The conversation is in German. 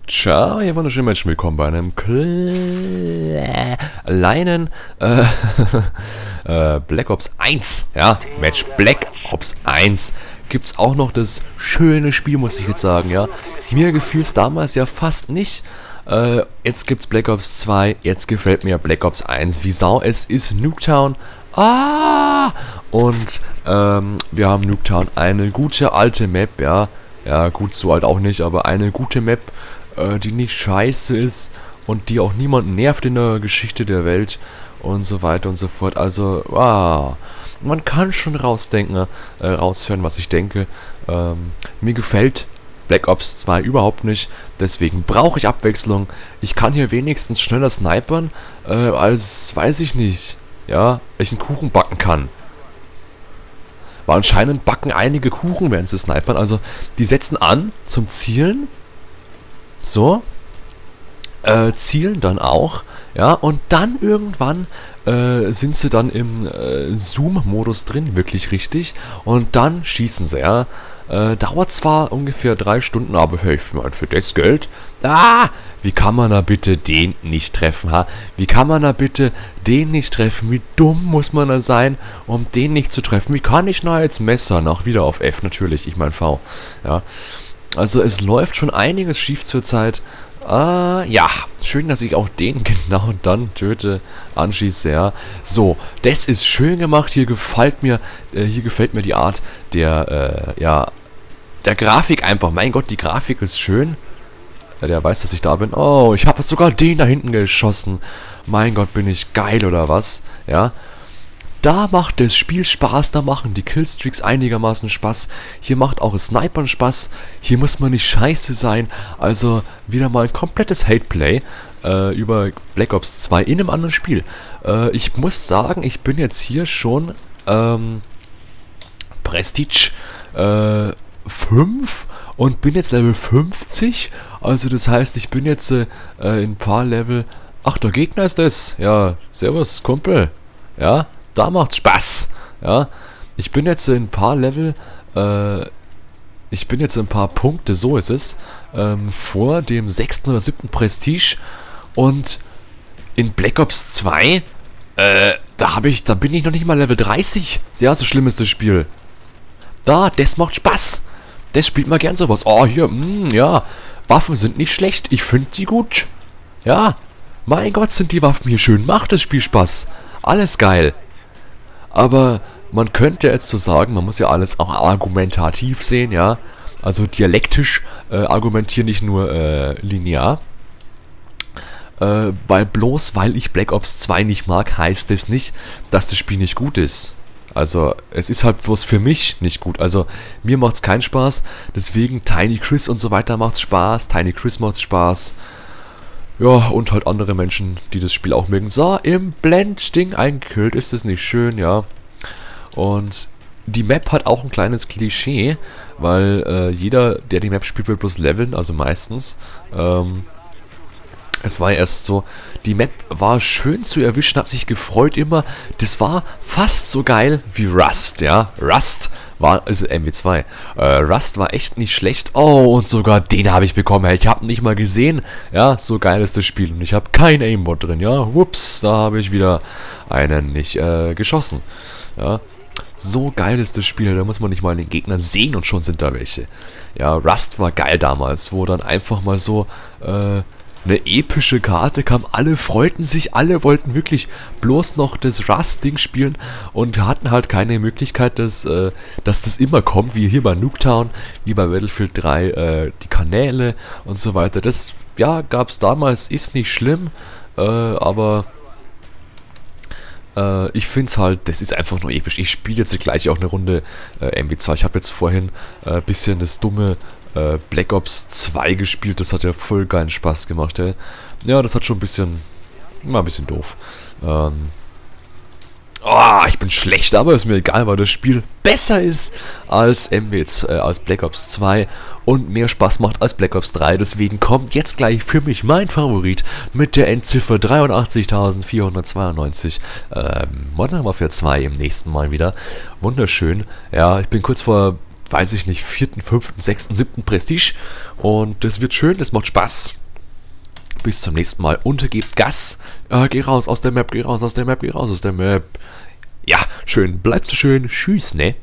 Ciao, ihr wunderschönen Menschen, willkommen bei einem kleinen Black Ops 1, ja, Match Black Ops 1. Gibt's auch noch das schöne Spiel, muss ich jetzt sagen, ja. Mir gefiel es damals ja fast nicht. Jetzt gibt's Black Ops 2, jetzt gefällt mir Black Ops 1 wie Sau. Es ist Nuketown. Und wir haben Nuketown, eine gute alte Map, ja. Ja, gut, so alt auch nicht, aber eine gute Map, die nicht scheiße ist und die auch niemanden nervt in der Geschichte der Welt und so weiter und so fort. Also, man kann schon raushören, was ich denke. Mir gefällt Black Ops 2 überhaupt nicht, deswegen brauche ich Abwechslung. Ich kann hier wenigstens schneller snipern, als, weiß ich nicht, ja, ich einen Kuchen backen kann. Weil anscheinend backen einige Kuchen, während sie snipern. Also, die setzen an zum Zielen. So. Zielen dann auch. Ja, und dann irgendwann sind sie dann im Zoom-Modus drin, wirklich richtig. Und dann schießen sie, ja. Dauert zwar ungefähr 3 Stunden, aber hey, für das Geld. Wie kann man da bitte den nicht treffen, ha? Wie kann man da bitte den nicht treffen? Wie dumm muss man da sein, um den nicht zu treffen? Wie kann ich da jetzt messern? Auch wieder auf F natürlich, ich mein V. Ja. Also es läuft schon einiges schief zurzeit. Ja, schön, dass ich auch den genau dann töte, anschieße, ja. So, das ist schön gemacht, hier gefällt mir die Art der, der Grafik einfach. Mein Gott, die Grafik ist schön. Der weiß, dass ich da bin. Oh, ich habe sogar den da hinten geschossen. Mein Gott, bin ich geil oder was? Ja. Da macht das Spiel Spaß, da machen die Killstreaks einigermaßen Spaß. Hier macht auch das Snipern Spaß. Hier muss man nicht scheiße sein. Also wieder mal ein komplettes Hateplay über Black Ops 2 in einem anderen Spiel. Ich muss sagen, ich bin jetzt hier schon Prestige 5 und bin jetzt Level 50. Also das heißt, ich bin jetzt in ein paar Level... Ach, der Gegner ist das. Ja, servus, Kumpel. Ja, da macht's Spaß. Ja, ich bin jetzt in ein paar Level, ich bin jetzt in ein paar Punkte, so ist es, vor dem 6. oder 7. Prestige. Und in Black Ops 2, da bin ich noch nicht mal Level 30. Ja, so schlimm ist das Spiel. Das macht Spaß. Das spielt man gern sowas. Oh, hier, ja, Waffen sind nicht schlecht. Ich finde die gut. Ja, mein Gott, sind die Waffen hier schön. Macht das Spiel Spaß. Alles geil. Aber man könnte jetzt so sagen, man muss ja alles auch argumentativ sehen, ja. Also dialektisch argumentieren, nicht nur linear. Weil ich Black Ops 2 nicht mag, heißt das nicht, dass das Spiel nicht gut ist. Also, es ist halt bloß für mich nicht gut. Also, mir macht's keinen Spaß. Deswegen Tiny Chris und so weiter macht's Spaß. Tiny Chris macht's Spaß. Ja, und halt andere Menschen, die das Spiel auch mögen. So, im Blend-Ding eingekillt. Ist das nicht schön, ja. Und die Map hat auch ein kleines Klischee, weil jeder, der die Map spielt, will bloß leveln, also meistens. Es war erst so, die Map war schön zu erwischen, hat sich gefreut immer. Das war fast so geil wie Rust, ja. Rust war, also MW2. Rust war echt nicht schlecht. Oh, und sogar den habe ich bekommen. Hey, ich habe ihn nicht mal gesehen. Ja, so geil ist das Spiel. Und ich habe kein Aimbot drin, ja. Ups, da habe ich wieder einen nicht geschossen. Ja. So geil ist das Spiel, da muss man nicht mal den Gegner sehen und schon sind da welche. Ja, Rust war geil damals, wo dann einfach mal so, eine epische Karte kam, alle freuten sich, alle wollten wirklich bloß noch das Rust-Ding spielen und hatten halt keine Möglichkeit, dass das immer kommt, wie hier bei Nuketown, wie bei Battlefield 3, die Kanäle und so weiter. Das, ja, gab es damals, ist nicht schlimm, aber ich finde es halt, das ist einfach nur episch. Ich spiele jetzt gleich auch eine Runde MW2. Ich habe jetzt vorhin ein bisschen das dumme Black Ops 2 gespielt, das hat ja voll geilen Spaß gemacht, ey. Ja, das hat schon war ein bisschen doof. Ich bin schlecht, aber ist mir egal, weil das Spiel besser ist als als Black Ops 2 und mehr Spaß macht als Black Ops 3. Deswegen kommt jetzt gleich für mich mein Favorit mit der Endziffer 83.492. Modern Warfare 2 im nächsten Mal wieder. Wunderschön. Ja, ich bin kurz vor weiß ich nicht, 4., 5., 6., 7. Prestige. Und das wird schön, das macht Spaß. Bis zum nächsten Mal und gebt Gas. Geh raus aus der Map, geh raus aus der Map, geh raus aus der Map. Ja, schön, bleibt so schön. Tschüss, ne?